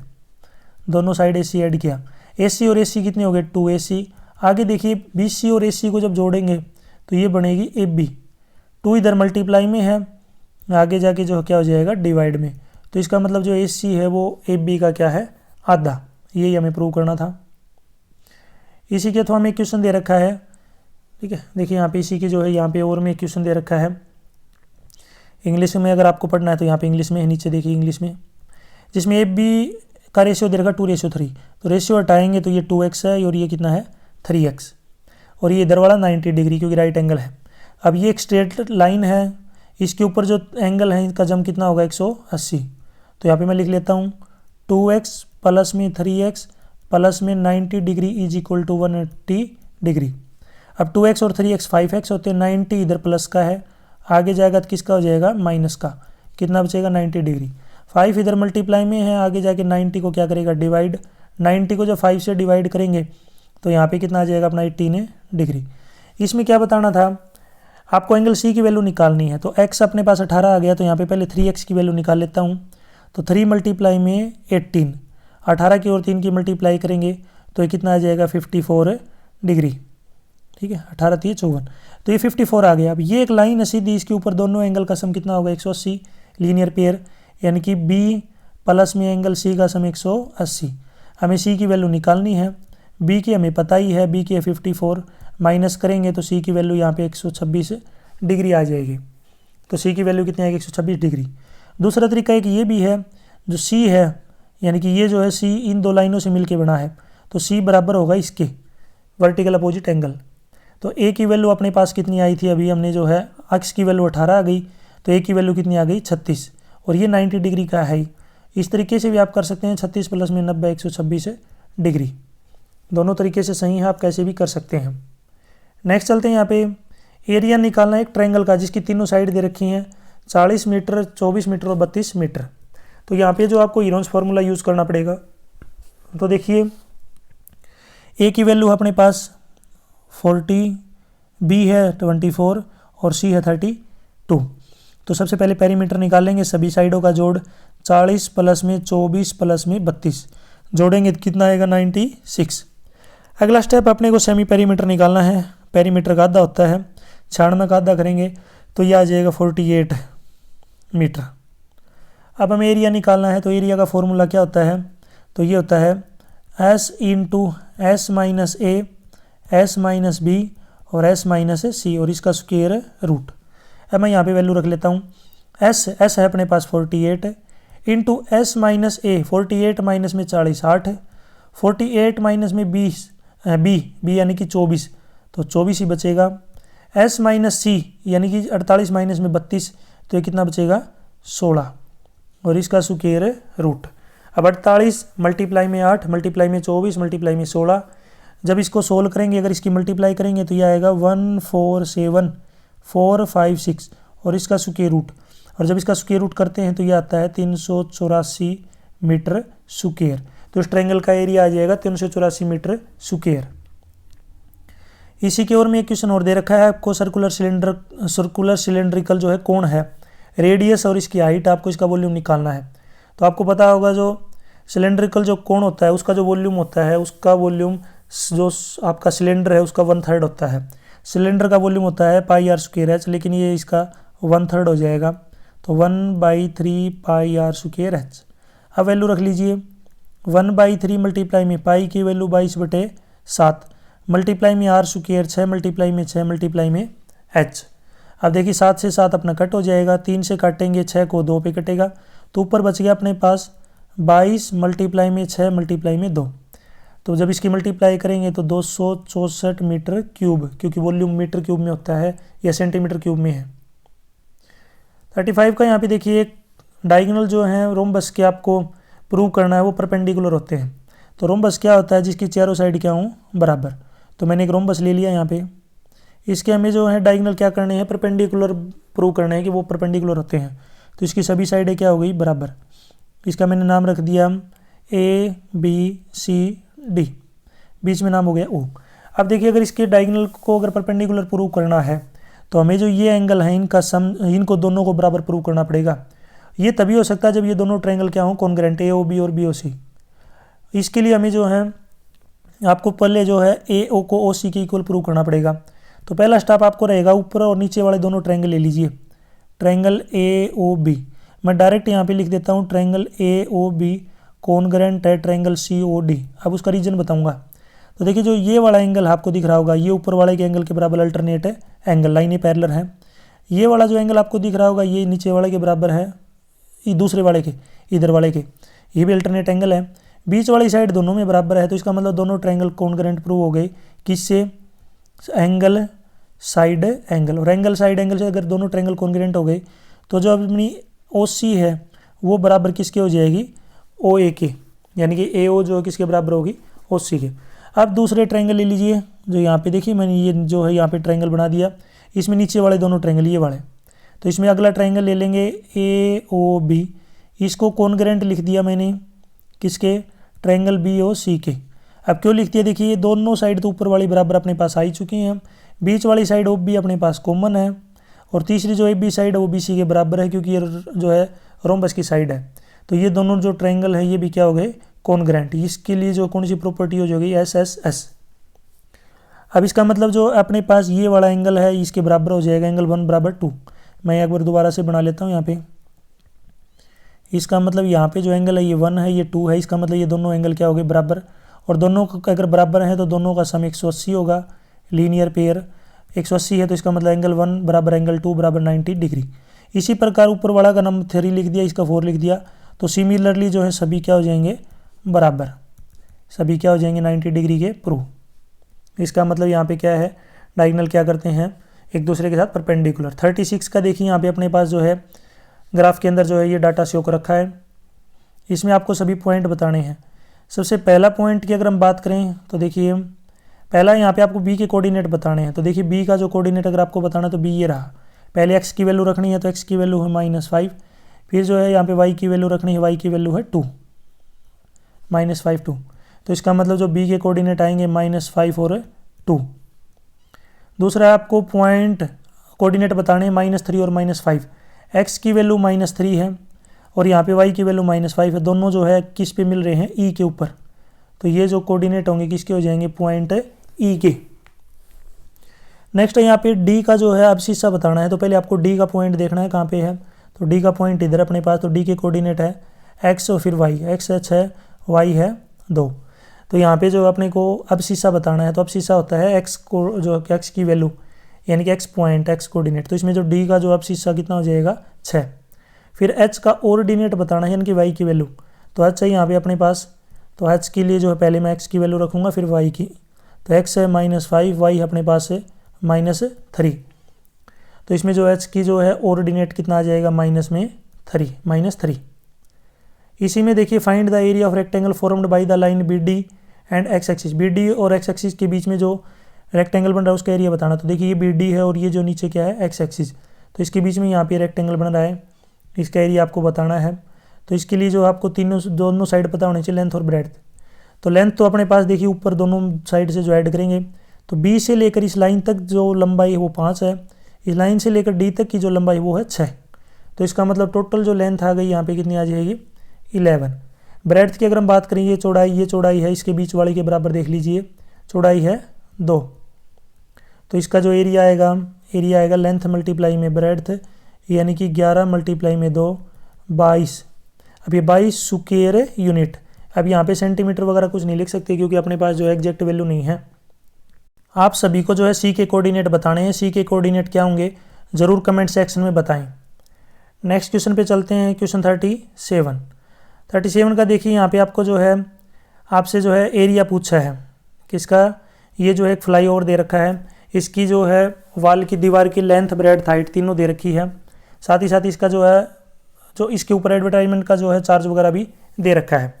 S1: दोनों साइड AC ऐड किया। AC और AC कितने हो गए 2AC। आगे देखिए BC और AC को जब जोड़ेंगे तो ये बनेगी AB, 2 इधर मल्टीप्लाई में है, आगे जाके जो क्या हो जाएगा डिवाइड में, तो इसका मतलब जो AC है वो AB का क्या है आधा, यही हमें प्रूव करना था। इसी के थ्रू हमें एक क्वेश्चन दे रखा है, ठीक है। देखिए यहाँ पे इसी के जो है यहाँ पे और में एक क्वेश्चन दे रखा है इंग्लिश में, अगर आपको पढ़ना है तो यहाँ पे इंग्लिश में है, नीचे देखिए इंग्लिश में, जिसमें AB का रेशियो दे रखा 2:3। तो रेशियो हटाएंगे तो ये 2x है और ये कितना है 3x, और ये इधर वाला 90 डिग्री क्योंकि राइट एंगल है। अब ये एक स्ट्रेट लाइन है, इसके ऊपर जो एंगल है इसका जम कितना होगा 180। तो यहाँ पे मैं लिख लेता हूँ 2x प्लस में 3x प्लस में 90 degree is equal to 180 degree. अब 2x और 3x 5x होते हैं, 90 इधर प्लस का है, आगे जाएगा तो किसका हो जाएगा माइनस का, कितना बचेगा 90 डिग्री। 5 इधर मल्टीप्लाई में है, आगे जाके 90 को क्या करेगा डिवाइड, 90 को जब 5 से डिवाइड करेंगे तो यहाँ पे कितना आ जाएगा अपना 18 डिग्री। इसमें क्या बताना था आपको, एंगल C की वैल्यू निकालनी है। तो x अपने पास 18 आ गया, तो यहाँ पे पहले 3x की वैल्यू निकाल लेता हूँ। तो 3 मल्टीप्लाई में 18, 18 की और 3 की मल्टीप्लाई करेंगे तो ये कितना आ जाएगा 54 डिग्री, ठीक है। 18 3 54, तो ये 54 आ गया। अब ये एक लाइन है सीधी, इसके ऊपर दोनों एंगल का सम कितना होगा 180, लीनियर पेयर, यानी कि B प्लस में एंगल C का सम 180। हमें C की वैल्यू निकालनी है, B की हमें पता ही है, B की है 54, माइनस करेंगे तो C की वैल्यू यहाँ पे 126 डिग्री आ जाएगी। तो C की वैल्यू कितनी आएगी 126 डिग्री। दूसरा तरीका एक ये भी है, जो C है यानी कि ये जो है C इन दो लाइनों से मिलके बना है, तो C बराबर होगा इसके वर्टिकल अपोजिट एंगल। तो A की वैल्यू अपने पास कितनी आई थी, अभी हमने जो है x की वैल्यू 18 आ गई, तो A की वैल्यू कितनी आ गई 36, और ये 90 डिग्री का है ही। इस तरीके से भी आप कर सकते हैं, 36 प्लस में 90 126 डिग्री, दोनों तरीके से सही है, आप कैसे भी कर सकते हैं। नेक्स्ट चलते हैं, यहाँ पे एरिया निकालना है एक ट्रायंगल का जिसकी तीनों साइड दे रखी हैं 40 मीटर, 24 मीटर और 32 मीटर। तो यहाँ पे जो आपको हीरोन्स फार्मूला यूज़ करना पड़ेगा। तो देखिए A की वैल्यू अपने पास 40, B है 24 और C है 32। तो सबसे पहले पेरीमीटर निकालेंगे, सभी साइडों का जोड़ 40 प्लस में 24 प्लस में 32 जोड़ेंगे तो कितना आएगा 96। अगला स्टेप अपने को सेमी पेरीमीटर निकालना है। पेरीमीटर का आधा होता है, 96 का आधा करेंगे तो यह आ जाएगा 48 मीटर। अब हमें एरिया निकालना है, तो एरिया का फॉर्मूला क्या होता है तो ये होता है s इंटू एस माइनस ए, एस माइनस बी और s माइनस सी और इसका स्क्वायर रूट। अब मैं यहाँ पे वैल्यू रख लेता हूँ। s है अपने पास 48 इंटू एस माइनस ए, 48 माइनस में 40 8 है, 48 माइनस में 20 बी यानी कि 24, तो 24 ही बचेगा। s माइनस सी यानी कि 48 माइनस में 32, तो ये कितना बचेगा 16 और इसका स्क्वायर रूट। अब 48 मल्टीप्लाई में 8 मल्टीप्लाई में 24 मल्टीप्लाई में 16, जब इसको सोल्व करेंगे अगर इसकी मल्टीप्लाई करेंगे तो ये आएगा 147456 और इसका स्क्वायर रूट, और जब इसका स्क्वायर रूट करते हैं तो ये आता है 384 मीटर स्क्वायर। तो इस ट्रायंगल का एरिया आ जाएगा 384 मीटर स्क्वायर। इसी के ओर में एक क्वेश्चन और दे रखा है आपको, सर्कुलर सिलेंड्रिकल जो है कोण है, रेडियस और इसकी हाइट, आपको इसका वॉल्यूम निकालना है। तो आपको पता होगा जो सिलेंड्रिकल जो कोण होता है उसका जो वॉल्यूम होता है, उसका वॉल्यूम जो आपका सिलेंडर है उसका 1/3 होता है। सिलेंडर का वॉल्यूम होता है पाई आर स्क्वायर एच, लेकिन ये इसका 1/3 हो जाएगा, तो 1/3 पाई आर स्क्वायर एच। अब वैल्यू रख लीजिए 1/3 मल्टीप्लाई में पाई की वैल्यू 22/7 मल्टीप्लाई में आर स्क्वायर 6 मल्टीप्लाई में 6 मल्टीप्लाई में एच। अब देखिए 7 से 7 अपना कट हो जाएगा, 3 से काटेंगे 6 को 2 पे कटेगा, तो ऊपर बच गया अपने पास 22 मल्टीप्लाई में 6 मल्टीप्लाई में 2। तो जब इसकी मल्टीप्लाई करेंगे तो 264 मीटर क्यूब, क्योंकि वॉल्यूम मीटर क्यूब में होता है या सेंटीमीटर क्यूब में है। 35 का यहाँ पे देखिए एक डायगोनल जो है रोम्बस के आपको प्रूव करना है, वो परपेंडिकुलर होते हैं। तो रोम्बस क्या होता है, जिसकी चारों साइड क्या हूँ बराबर। तो मैंने एक रोम्बस ले लिया यहाँ पे, इसके हमें जो है डायगोनल क्या करने हैं, परपेंडिकुलर प्रूव करना है कि वो परपेंडिकुलर होते हैं। तो इसकी सभी साइडें क्या हो गई बराबर। इसका मैंने नाम रख दिया ABCD, बीच में नाम हो गया O। अब देखिए अगर इसके डायगोनल को अगर परपेंडिकुलर प्रूव करना है तो हमें जो ये एंगल है इनका सम, इनको दोनों को बराबर प्रूव करना पड़ेगा। ये तभी हो सकता है जब ये दोनों ट्रायंगल क्या हो कॉन्ग्रुएंट, AOB और BOC। इसके लिए हमें जो है आपको पहले जो है AO को OC के इक्वल प्रूव करना पड़ेगा। तो पहला स्टेप आपको रहेगा ऊपर और नीचे वाले दोनों ट्रायंगल ले लीजिए, ट्रायंगल AOB। मैं डायरेक्ट यहाँ पे लिख देता हूँ ट्रायंगल AOB कॉन्ग्रुएंट है ट्रायंगल COD। अब उसका रीजन बताऊंगा। तो देखिए जो ये वाला एंगल आपको दिख रहा होगा, ये ऊपर वाले के एंगल के बराबर अल्टरनेट है एंगल, लाइनें पैरेलल है। ये वाला जो एंगल आपको दिख रहा होगा ये नीचे वाले के बराबर है, ये दूसरे वाले के, इधर वाले के, ये भी अल्टरनेट एंगल है। बीच वाली साइड दोनों में बराबर है, तो इसका मतलब दोनों ट्रायंगल कॉन्ग्रुएंट प्रूव हो गए। किससे, एंगल साइड एंगल, और एंगल साइड एंगल से अगर दोनों ट्रायंगल कॉन्ग्रुएंट हो गए तो जो अपनी OC है वो बराबर किसके हो जाएगी, OA के, यानी कि AO जो किसके बराबर होगी, OC के। अब दूसरे ट्रायंगल ले लीजिए, जो यहाँ पे देखिए मैंने ये जो है यहाँ पे ट्रायंगल बना दिया, इसमें नीचे वाले दोनों ट्रायंगल ये वाले, तो इसमें अगला ट्रायंगल ले लेंगे AOB, इसको कॉन्ग्रुएंट लिख दिया मैंने किसके, ट्रायंगल BOC के। अब क्यों लिख दिया, देखिए ये दोनों साइड तो ऊपर वाली बराबर अपने पास आ ही चुकी हैं, बीच वाली साइड OB अपने पास कॉमन है, और तीसरी जो AB साइड है वो BC के बराबर है, क्योंकि ये जो है रोम्बस की साइड है। तो ये दोनों जो ट्रायंगल है ये भी क्या हो गए, कॉन्ग्रुएंट। इसके लिए जो कौन सी प्रॉपर्टी हो जाएगी, SSS। अब इसका मतलब जो अपने पास ये वाला एंगल है इसके बराबर हो जाएगा एंगल 1 बराबर 2। मैं एक बार दोबारा से बना लेता हूँ यहाँ पे। इसका मतलब यहाँ पे जो एंगल है ये 1 है, ये 2 है, इसका मतलब ये दोनों एंगल क्या हो गए बराबर, और दोनों का अगर बराबर है तो दोनों का सम 180 होगा, लीनियर पेयर 180 है, तो इसका मतलब एंगल 1 बराबर एंगल 2 बराबर 90 डिग्री। इसी प्रकार ऊपर वाला का नंबर 3 लिख दिया, इसका 4 लिख दिया, तो सिमिलरली जो है सभी क्या हो जाएंगे बराबर, सभी क्या हो जाएंगे 90 डिग्री के प्रूव। इसका मतलब यहाँ पे क्या है, डायगोनल क्या करते हैं एक दूसरे के साथ परपेंडिकुलर। 36 का देखिए यहाँ पे अपने पास जो है ग्राफ के अंदर जो है ये डाटा शो कर रखा है, इसमें आपको सभी पॉइंट बताने हैं। सबसे पहला पॉइंट की अगर हम बात करें तो देखिए पहला यहाँ पे आपको B के कोऑर्डिनेट बताने हैं। तो देखिए B का जो कोऑर्डिनेट अगर आपको बताना तो B ये रहा, पहले x की वैल्यू रखनी है तो x की वैल्यू है -5, फिर जो है यहाँ पे y की वैल्यू रखनी है, y की वैल्यू है 2 -5 2। तो इसका मतलब जो B के कोऑर्डिनेट आएंगे -5 और 2। दूसरा आपको पॉइंट कोऑर्डिनेट बताने हैं -3 और -5। x की वैल्यू -3 है और यहाँ पे y की वैल्यू -5 है, दोनों जो है किस पे मिल रहे हैं, E के ऊपर। तो ये जो कोऑर्डिनेट होंगे किसके हो जाएंगे, पॉइंट E के। नेक्स्ट यहाँ पे D का जो है अब शीशा बताना है, तो पहले आपको D का पॉइंट देखना है कहाँ पे है। तो D का पॉइंट इधर अपने पास, तो D के कोऑर्डिनेट है x और फिर y, x h है वाई है 2। तो यहाँ पे जो अपने को अबसीसा बताना है, तो अबसीसा होता है एक्स को जो एक्स की वैल्यू यानी कि एक्स पॉइंट एक्स कोऑर्डिनेट, तो इसमें जो डी का जो अबसीसा कितना हो जाएगा 6। फिर एच का ऑर्डिनेट बताना है यानी कि वाई की वैल्यू, तो एच है यहाँ पे अपने पास, तो एच के लिए जो है पहले मैं एक्स की वैल्यू रखूँगा फिर वाई की, तो एक्स है -5, वाई अपने पास है -3। तो इसमें जो एच की जो है ऑर्डिनेट कितना आ जाएगा -3। इसी में देखिए find the area of rectangle formed by the line B D and X axis, B D और एक्स एक्सिस के बीच में जो रेक्टेंगल बन रहा है उसका एरिया बताना। तो देखिए ये बी डी है और ये जो नीचे क्या है एक्स एक्सिस, तो इसके बीच में यहाँ पे रेक्टेंगल बन रहा है, इसका एरिया आपको बताना है। तो इसके लिए जो आपको दोनों साइड पता होनी चाहिए, लेंथ और ब्रेड्थ। तो लेंथ तो अपने पास देखिए ऊपर दोनों साइड से जो ऐड करेंगे, तो बी से लेकर इस लाइन तक जो लंबाई है वो 5 है, इस लाइन से लेकर डी तक की जो लंबाई वो है 6। तो इसका मतलब टोटल जो लेंथ आ गई यहाँ पे कितनी आ जाएगी 11। ब्रेड्थ की अगर हम बात करें, ये चौड़ाई है, इसके बीच वाले के बराबर देख लीजिए, चौड़ाई है 2। तो इसका जो एरिया आएगा लेंथ मल्टीप्लाई में ब्रेड्थ यानी कि 11 मल्टीप्लाई में 2 22। अब ये 22 स्क्वायर यूनिट। अब यहाँ पे सेंटीमीटर वगैरह कुछ नहीं लिख सकते क्योंकि अपने पास जो एग्जैक्ट वैल्यू नहीं है। आप सभी को जो है सी के कोऑर्डिनेट बताने हैं, सी के कोऑर्डिनेट क्या होंगे ज़रूर कमेंट सेक्शन में बताएं। नेक्स्ट क्वेश्चन पे चलते हैं, क्वेश्चन 37 का देखिए यहाँ पे आपको जो है आपसे जो है एरिया पूछा है किसका, ये जो है एक फ्लाईओवर दे रखा है, इसकी जो है वाल की दीवार की लेंथ ब्रेड्थ हाइट तीनों दे रखी है, साथ ही साथ इसका जो है जो इसके ऊपर एडवर्टाइजमेंट का जो है चार्ज वगैरह भी दे रखा है।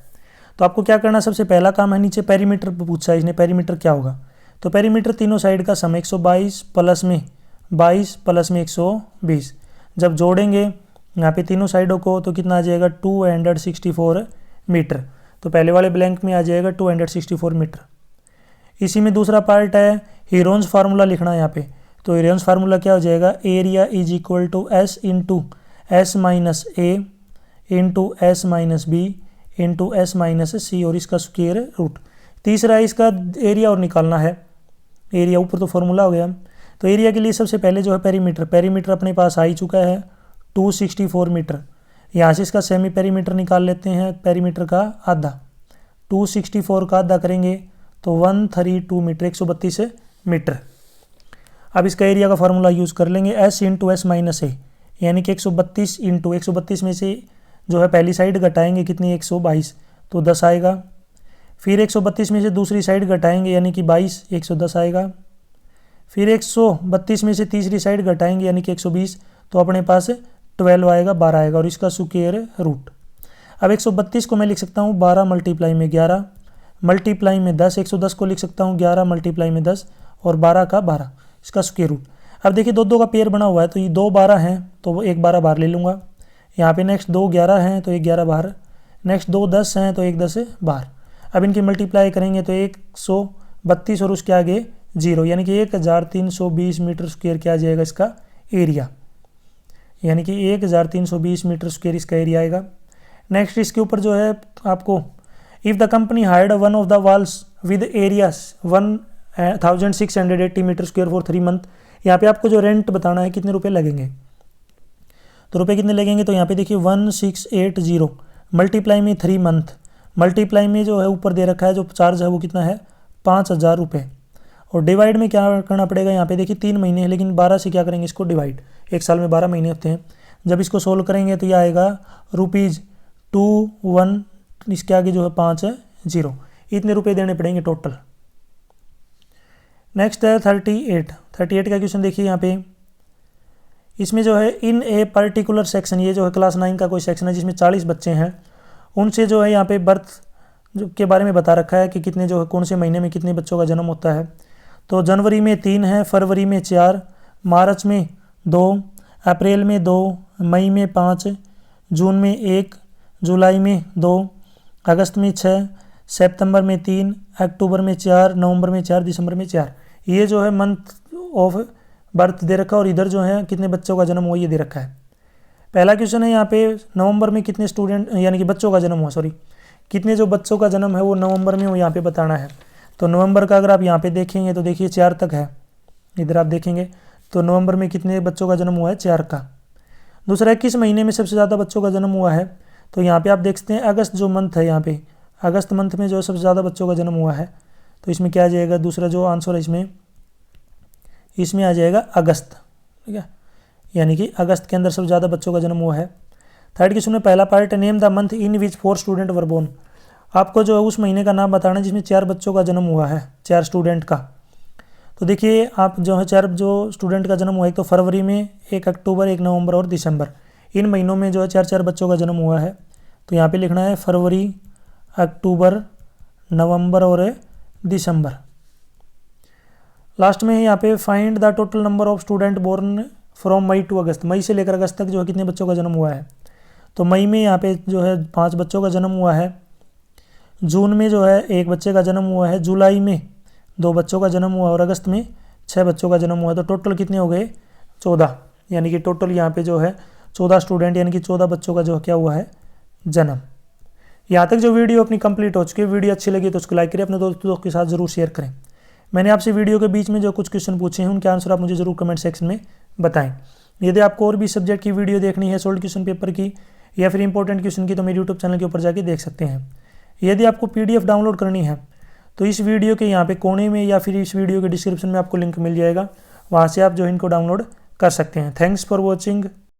S1: तो आपको क्या करना, सबसे पहला काम है नीचे पेरीमीटर पूछा है इसने, पेरीमीटर क्या होगा, तो पेरीमीटर तीनों साइड का सम 122 प्लस में 22 प्लस में 120, जब जोड़ेंगे यहाँ पे तीनों साइडों को तो कितना आ जाएगा 264 मीटर। तो पहले वाले ब्लैंक में आ जाएगा 264 मीटर। इसी में दूसरा पार्ट है हीरोन्स फार्मूला लिखना है यहाँ पे, तो हीरोन्स फार्मूला क्या हो जाएगा, area is equal to S into S minus A into S minus B into S minus C और इसका स्क्वायर रूट। तीसरा इसका एरिया और निकालना है, एरिया ऊपर तो फार्मूला हो गया। तो एरिया के लिए सबसे पहले जो है पेरीमीटर अपने पास आ ही चुका है 264 मीटर। यहाँ से इसका सेमी पेरीमीटर निकाल लेते हैं, पेरीमीटर का आधा, 264 का आधा करेंगे तो 132 मीटर, 132 मीटर। अब इसका एरिया का फार्मूला यूज़ कर लेंगे, एस इंटू एस माइनस ए यानी कि 132 इंटू 132 में से जो है पहली साइड घटाएंगे कितनी 122 तो 10 आएगा, फिर 132 में से दूसरी साइड घटाएंगे यानी कि 22 110 आएगा, फिर 132 में से तीसरी साइड घटाएंगे यानी कि 120 तो अपने पास 12 आएगा, 12 आएगा और इसका स्क्वायर रूट। अब 132 को मैं लिख सकता हूँ 12 मल्टीप्लाई में 11 मल्टीप्लाई में 10, 110 को लिख सकता हूँ 11 मल्टीप्लाई में 10 और 12 का 12, इसका स्क्वायर रूट। अब देखिए दो का पेयर बना हुआ है, तो ये 2 12 हैं तो वो 1 12 बाहर ले लूँगा, यहाँ पे नेक्स्ट 2 11 हैं तो 1 11 बाहर, नेक्स्ट 2 10 हैं तो 1 10 बाहर। अब इनकी मल्टीप्लाई करेंगे तो 132 और उसके आगे 0 यानी कि 1320 मीटर स्क्वायर क्या आ जाएगा इसका एरिया, यानी कि 1320 मीटर स्क्वायर इसका एरिया आएगा। नेक्स्ट इसके ऊपर जो है आपको if the company hired one of the walls with areas 1680 metre square for 3 month, यहाँ पे आपको जो रेंट बताना है कितने रुपए लगेंगे, तो रुपए कितने लगेंगे, तो यहाँ पे देखिए 1680 मल्टीप्लाई में 3 मंथ, मल्टीप्लाई में जो है ऊपर दे रखा है जो चार्ज है वो कितना है 5000 रुपये, और डिवाइड में क्या करना पड़ेगा, यहाँ पे देखिए 3 महीने है लेकिन 12 से क्या करेंगे इसको डिवाइड, एक साल में 12 महीने होते हैं। जब इसको सोल्व करेंगे तो यह आएगा ₹21, इसके आगे जो है 5 है 0, इतने रुपए देने पड़ेंगे टोटल। नेक्स्ट है 38 का क्वेश्चन देखिए यहाँ पे, इसमें जो है इन ए पर्टिकुलर सेक्शन, ये जो है क्लास 9 का कोई सेक्शन है जिसमें 40 बच्चे हैं, उनसे जो है यहाँ पे बर्थ के बारे में बता रखा है कि कितने जो है कौन से महीने में कितने बच्चों का जन्म होता है। तो जनवरी में 3 है, फरवरी में 4, मार्च में 2, अप्रैल में 2, मई में 5, जून में 1, जुलाई में 2, अगस्त में 6, सितंबर में 3, अक्टूबर में 4, नवंबर में 4, दिसंबर में 4, ये जो है मंथ ऑफ बर्थ दे रखा है और इधर जो है कितने बच्चों का जन्म हुआ ये दे रखा है। पहला क्वेश्चन है यहाँ पे नवंबर में कितने स्टूडेंट यानी कि बच्चों का जन्म हुआ, कितने जो बच्चों का जन्म है वो नवंबर में वो यहाँ पे बताना है। तो नवंबर का अगर आप यहाँ पे देखेंगे तो देखिए 4 तक है, इधर आप देखेंगे तो नवंबर में कितने बच्चों का जन्म हुआ है 4 का। दूसरा 21 महीने में सबसे ज़्यादा बच्चों का जन्म हुआ है, तो यहाँ पे आप देखते हैं अगस्त जो मंथ है, यहाँ पे अगस्त मंथ में जो है सबसे ज़्यादा बच्चों का जन्म हुआ है, तो इसमें क्या आ जाएगा, दूसरा जो आंसर है इसमें आ जाएगा अगस्त, ठीक है, यानी कि अगस्त के अंदर सबसे ज़्यादा बच्चों का जन्म हुआ है। थर्ड क्वेश्चन में पहला part, name the month in which 4 student were born. आपको जो है उस महीने का नाम बताना है जिसमें 4 बच्चों का जन्म हुआ है, 4 स्टूडेंट का। तो देखिए आप जो है 4 जो स्टूडेंट का जन्म हुआ है, एक तो फरवरी में, 1 अक्टूबर, 1 नवंबर और दिसंबर, इन महीनों में जो है 4 बच्चों का जन्म हुआ है। तो यहाँ पे लिखना है फरवरी, अक्टूबर, नवंबर और दिसंबर। लास्ट में यहाँ पे find the total number of student born from May to August, मई से लेकर अगस्त तक जो है कितने बच्चों का जन्म हुआ है। तो मई में यहाँ पे जो है 5 बच्चों का जन्म हुआ है, जून में जो है 1 बच्चे का जन्म हुआ है, जुलाई में 2 बच्चों का जन्म हुआ और अगस्त में 6 बच्चों का जन्म हुआ। तो टोटल कितने हो गए, 14, यानी कि टोटल यहाँ पे जो है 14 स्टूडेंट यानी कि 14 बच्चों का जो क्या हुआ है, जन्म। यहाँ तक जो वीडियो अपनी कंप्लीट हो चुकी है, वीडियो अच्छी लगी तो उसको लाइक करें, अपने दोस्तों के साथ जरूर शेयर करें। मैंने आपसे वीडियो के बीच में जो कुछ क्वेश्चन पूछे हैं उनके आंसर आप मुझे जरूर कमेंट सेक्शन में बताएं। यदि आपको और भी सब्जेक्ट की वीडियो देखनी है, सोल्ड क्वेश्चन पेपर की या फिर इंपॉर्टेंट क्वेश्चन की, तो मेरे यूट्यूब चैनल के ऊपर जाके देख सकते हैं। यदि आपको PDF डाउनलोड करनी है तो इस वीडियो के यहाँ पे कोने में या फिर इस वीडियो के डिस्क्रिप्शन में आपको लिंक मिल जाएगा, वहाँ से आप जो इनको डाउनलोड कर सकते हैं। Thanks for watching.